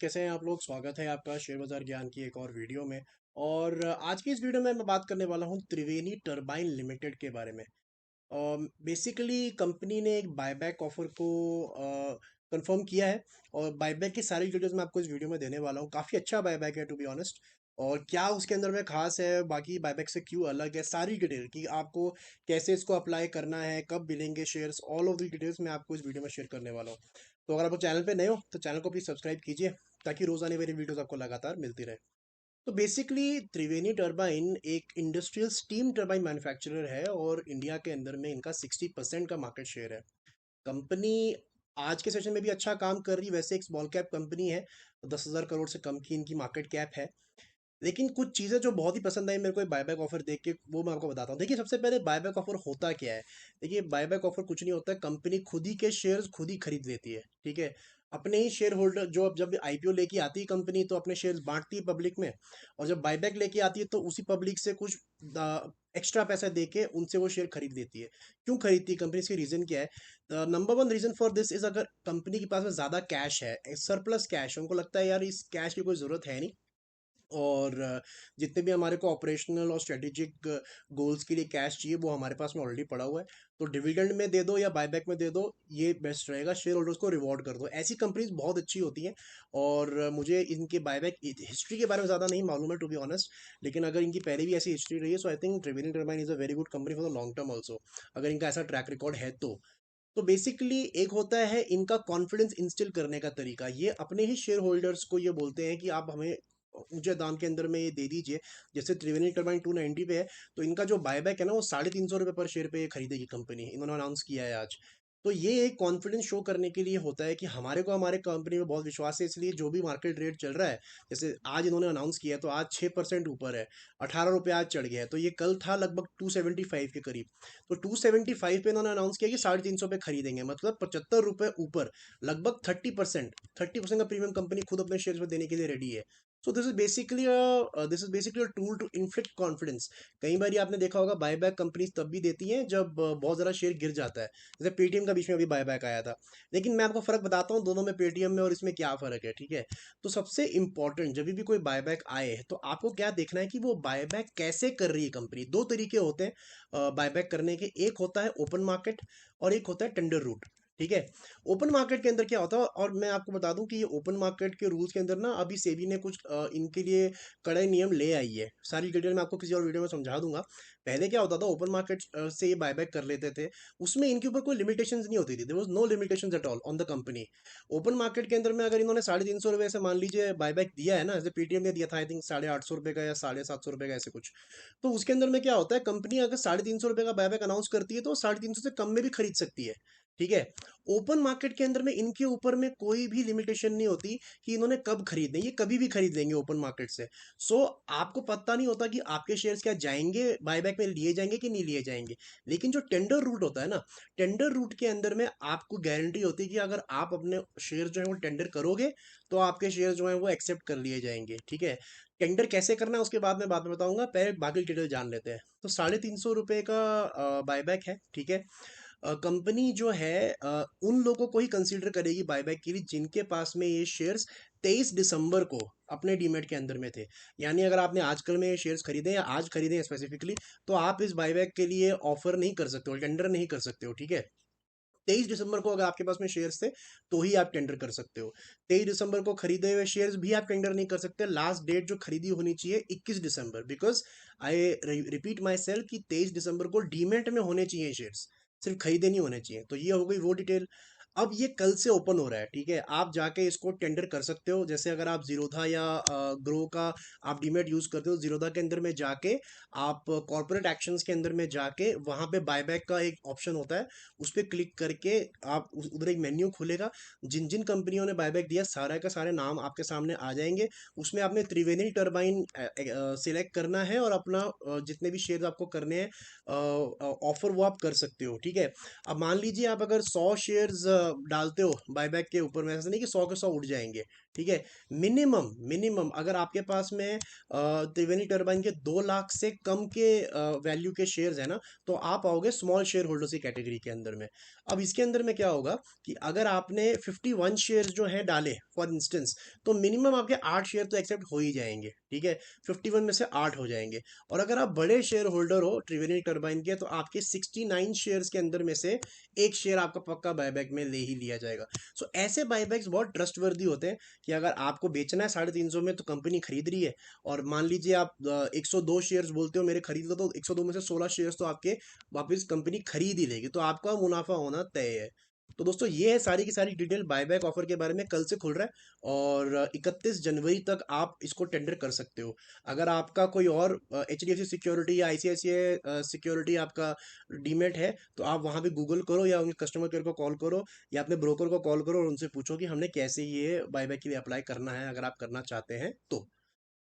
कैसे हैं आप लोग। स्वागत है आपका शेयर बाजार ज्ञान की एक और वीडियो में। और आज की इस वीडियो में मैं बात करने वाला हूं त्रिवेणी टरबाइन लिमिटेड के बारे में। बेसिकली कंपनी ने एक बायबैक ऑफर को कंफर्म किया है और बायबैक की सारी डिटेल्स मैं आपको इस वीडियो में देने वाला हूँ। काफ़ी अच्छा बायबैक है टू बी ऑनेस्ट। और क्या उसके अंदर में खास है, बाकी बायबैक से क्यों अलग है, सारी डिटेल कि आपको कैसे इसको अप्लाई करना है, कब मिलेंगे shares, all of the details मैं आपको इस वीडियो में शेयर करने वाला हूँ। तो अगर आप चैनल पे नए हो तो चैनल को प्लीज़ सब्सक्राइब कीजिए ताकि रोज़ आने वाली वीडियोस आपको लगातार मिलती रहे। तो बेसिकली त्रिवेणी टर्बाइन एक इंडस्ट्रियल स्टीम टर्बाइन मैन्युफैक्चरर है और इंडिया के अंदर में इनका 60% का मार्केट शेयर है। कंपनी आज के सेशन में भी अच्छा काम कर रही है। वैसे एक स्मॉल कैप कंपनी है, 10,000 करोड़ से कम की इनकी मार्केट कैप है। लेकिन कुछ चीज़ें जो बहुत ही पसंद आई मेरे को बायबैक ऑफर देख के, वो मैं आपको बताता हूँ। देखिए, सबसे पहले बायबैक ऑफर होता क्या है। देखिए, बायबैक ऑफर कुछ नहीं होता है, कंपनी खुद ही के शेयर्स खुद ही खरीद लेती है। ठीक है, अपने ही शेयर होल्डर, जो अब जब आईपीओ लेके आती है कंपनी तो अपने शेयर्स बांटती है पब्लिक में, और जब बायबैक लेके आती है तो उसी पब्लिक से कुछ एक्स्ट्रा पैसा दे के उनसे वो शेयर खरीद लेती है। क्यों खरीदती है कंपनी, इसकी रीजन क्या है? Number one reason for this is, अगर कंपनी के पास में ज्यादा कैश है, सरप्लस कैश, उनको लगता है यार इस कैश की कोई जरूरत है नहीं, और जितने भी हमारे को ऑपरेशनल और स्ट्रेटेजिक गोल्स के लिए कैश चाहिए वो हमारे पास में ऑलरेडी पड़ा हुआ है। तो डिविडेंड में दे दो या बायबैक में दे दो, ये बेस्ट रहेगा। शेयर होल्डर्स को रिवॉर्ड कर दो। ऐसी कंपनीज बहुत अच्छी होती हैं। और मुझे इनके बायबैक हिस्ट्री के बारे में ज़्यादा नहीं मालूम है टू बी ऑनेस्ट, लेकिन अगर इनकी पहले भी ऐसी हिस्ट्री रही है, so I think Triveni turbine is a very good company for the long term also, अगर इनका ऐसा ट्रैक रिकॉर्ड है तो बेसिकली एक होता है इनका कॉन्फिडेंस इंस्टिल करने का तरीका। ये अपने ही शेयर होल्डर्स को ये बोलते हैं कि आप हमें ऊंचे दाम के अंदर में ये दे दीजिए। जैसे त्रिवेणी टर्बाइन 290 पे है, तो इनका जो बायबैक है ना वो 350 रुपये पर शेयर पे खरीदेगी कंपनी, इन्होंने अनाउंस किया है आज। तो ये एक कॉन्फिडेंस शो करने के लिए होता है कि हमारे को हमारे कंपनी में बहुत विश्वास है, इसलिए जो भी मार्केट रेट चल रहा है, जैसे आज इन्होंने अनाउंस किया है तो आज 6% ऊपर है, 18 रुपये आज चढ़ गया है। तो ये कल था लगभग 275 के करीब। तो 275 पे इन्होंने अनाउंस किया कि 350 पे खरीदेंगे, मतलब 75 रुपये ऊपर, लगभग 30% का प्रीमियम कंपनी खुद अपने शेयर में देने के लिए रेडी है। So this is basically tool to inflict confidence. कई बार आपने देखा होगा बायबैक कंपनीज तब भी देती हैं जब बहुत ज़्यादा शेयर गिर जाता है। जैसे पेटीएम का बीच में अभी बायबैक आया था। लेकिन मैं आपको फ़र्क बताता हूँ दोनों में, पेटीएम में और इसमें क्या फ़र्क है। ठीक है, तो सबसे इंपॉर्टेंट, जब भी कोई बायबैक आए तो आपको क्या देखना है कि वो बायबैक कैसे कर रही है कंपनी। दो तरीके होते हैं बायबैक करने के, एक होता है ओपन मार्केट और एक होता है टेंडर रूट। ठीक है, ओपन मार्केट के अंदर क्या होता है, और मैं आपको बता दूं कि ये ओपन मार्केट के रूल्स के अंदर ना अभी सेबी ने कुछ इनके लिए कड़े नियम ले आई है। सारी डिटेल मैं आपको किसी और वीडियो में समझा दूंगा। पहले क्या होता था, ओपन मार्केट से ये बायबैक कर लेते थे, उसमें इनके ऊपर कोई लिमिटेशंस नहीं होती थी। There was no limitations at all on the company. Open market के अंदर में अगर इन्होंने 350 रुपये से मान लीजिए बायबैक दिया है ना, जैसे पेटीएम ने दिया था आई थिंक 850 रुपये का या 750 रुपये का, ऐसे कुछ। तो उसके अंदर में क्या होता है, कंपनी अगर 350 रुपये का बायबैक अनाउंस करती है तो 350 से कम में भी खरीद सकती है। ठीक है, ओपन मार्केट के अंदर में इनके ऊपर में कोई भी लिमिटेशन नहीं होती कि इन्होंने कब खरीदने, ये कभी भी खरीद लेंगे ओपन मार्केट से। सो आपको पता नहीं होता कि आपके शेयर्स क्या जाएंगे बायबैक में, लिए जाएंगे कि नहीं लिए जाएंगे। लेकिन जो टेंडर रूट होता है ना, टेंडर रूट के अंदर में आपको गारंटी होती है कि अगर आप अपने शेयर जो है वो टेंडर करोगे तो आपके शेयर जो है वो एक्सेप्ट कर लिए जाएंगे। ठीक है, टेंडर कैसे करना है उसके बाद में बताऊंगा, पहले बाकी डिटेल जान लेते हैं। तो 350 रुपये का बायबैक है। ठीक है, कंपनी जो है उन लोगों को ही कंसीडर करेगी बायबैक के लिए जिनके पास में ये शेयर्स 23 दिसंबर को अपने डीमेट के अंदर में थे। यानी अगर आपने आजकल में ये शेयर्स खरीदे या आज खरीदे स्पेसिफिकली, तो आप इस बायबैक के लिए ऑफर नहीं कर सकते हो, टेंडर नहीं कर सकते हो। ठीक है, 23 दिसंबर को अगर आपके पास में शेयर्स थे तो ही आप टेंडर कर सकते हो। 23 दिसंबर को खरीदे हुए शेयर्स भी आप टेंडर नहीं कर सकते। लास्ट डेट जो खरीदी होनी चाहिए 21 दिसंबर, because I repeat myself कि 23 दिसंबर को डीमेट में होने चाहिए शेयर्स, सिर्फ खरीदे नहीं होने चाहिए। तो ये हो गई वो डिटेल। अब ये कल से ओपन हो रहा है। ठीक है, आप जाके इसको टेंडर कर सकते हो। जैसे अगर आप जीरोधा या ग्रो का आप डीमेट यूज करते हो, जीरोधा के अंदर में जाके आप कॉर्पोरेट एक्शंस के अंदर में जाके वहां पे बायबैक का एक ऑप्शन होता है, उस पर क्लिक करके आप उधर एक मेन्यू खुलेगा। जिन जिन कंपनियों ने बायबैक दिया सारा का सारे नाम आपके सामने आ जाएंगे। उसमें आपने त्रिवेणी टर्बाइन सिलेक्ट करना है और अपना जितने भी शेयर आपको करने हैं ऑफर वो आप कर सकते हो। ठीक है, अब मान लीजिए आप अगर 100 शेयर्स डालते हो बायबैक के ऊपर में, ऐसा नहीं कि 100 के 100 उठ जाएंगे। ठीक है। मिनिमम मिनिमम अगर आपके पास में त्रिवेणी टर्बाइन के 2 लाख से कम के वैल्यू के शेयर्स है ना, तो आप आओगे स्मॉल शेयर होल्डर्स की कैटेगरी के अंदर में। अब इसके अंदर में क्या होगा कि अगर आपने 51 शेयर्स जो है डाले फॉर इंस्टेंस, तो मिनिमम आपके 8 शेयर तो एक्सेप्ट हो ही जाएंगे, ठीक है। 51 में से 8 हो जाएंगे। और अगर आप बड़े शेयर होल्डर हो त्रिवेणी टर्बाइन के, तो आपके 69 शेयर्स के अंदर में से एक शेयर आपका पक्का बायबैक में ले ही लिया जाएगा। सो ऐसे बायबैक्स बहुत ट्रस्टवर्दी होते हैं कि अगर आपको बेचना है 350 में, तो कंपनी खरीद रही है, और मान लीजिए आप 102 शेयर्स बोलते हो मेरे खरीद लो, तो 102 में से 16 शेयर्स तो आपके वापस कंपनी खरीद ही लेगी, तो आपका मुनाफा होना तय है। तो दोस्तों ये है सारी की सारी डिटेल बायबैक ऑफर के बारे में। कल से खुल रहा है और 31 जनवरी तक आप इसको टेंडर कर सकते हो। अगर आपका कोई और HDFC सिक्योरिटी या ICICI सिक्योरिटी आपका डीमेट है, तो आप वहाँ पे गूगल करो या उनके कस्टमर केयर को कॉल करो या अपने ब्रोकर को कॉल करो और उनसे पूछो कि हमने कैसे ये बायबैक के लिए अप्लाई करना है, अगर आप करना चाहते हैं तो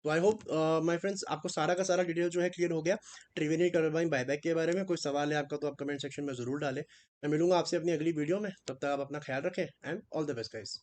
आई होप माय फ्रेंड्स आपको सारा का सारा डिटेल जो है क्लियर हो गया त्रिवेणी टर्बाइन बायबैक के बारे में। कोई सवाल है आपका तो आप कमेंट सेक्शन में ज़रूर डालें। मैं मिलूंगा आपसे अपनी अगली वीडियो में, तब तक आप अपना ख्याल रखें and all the best guys.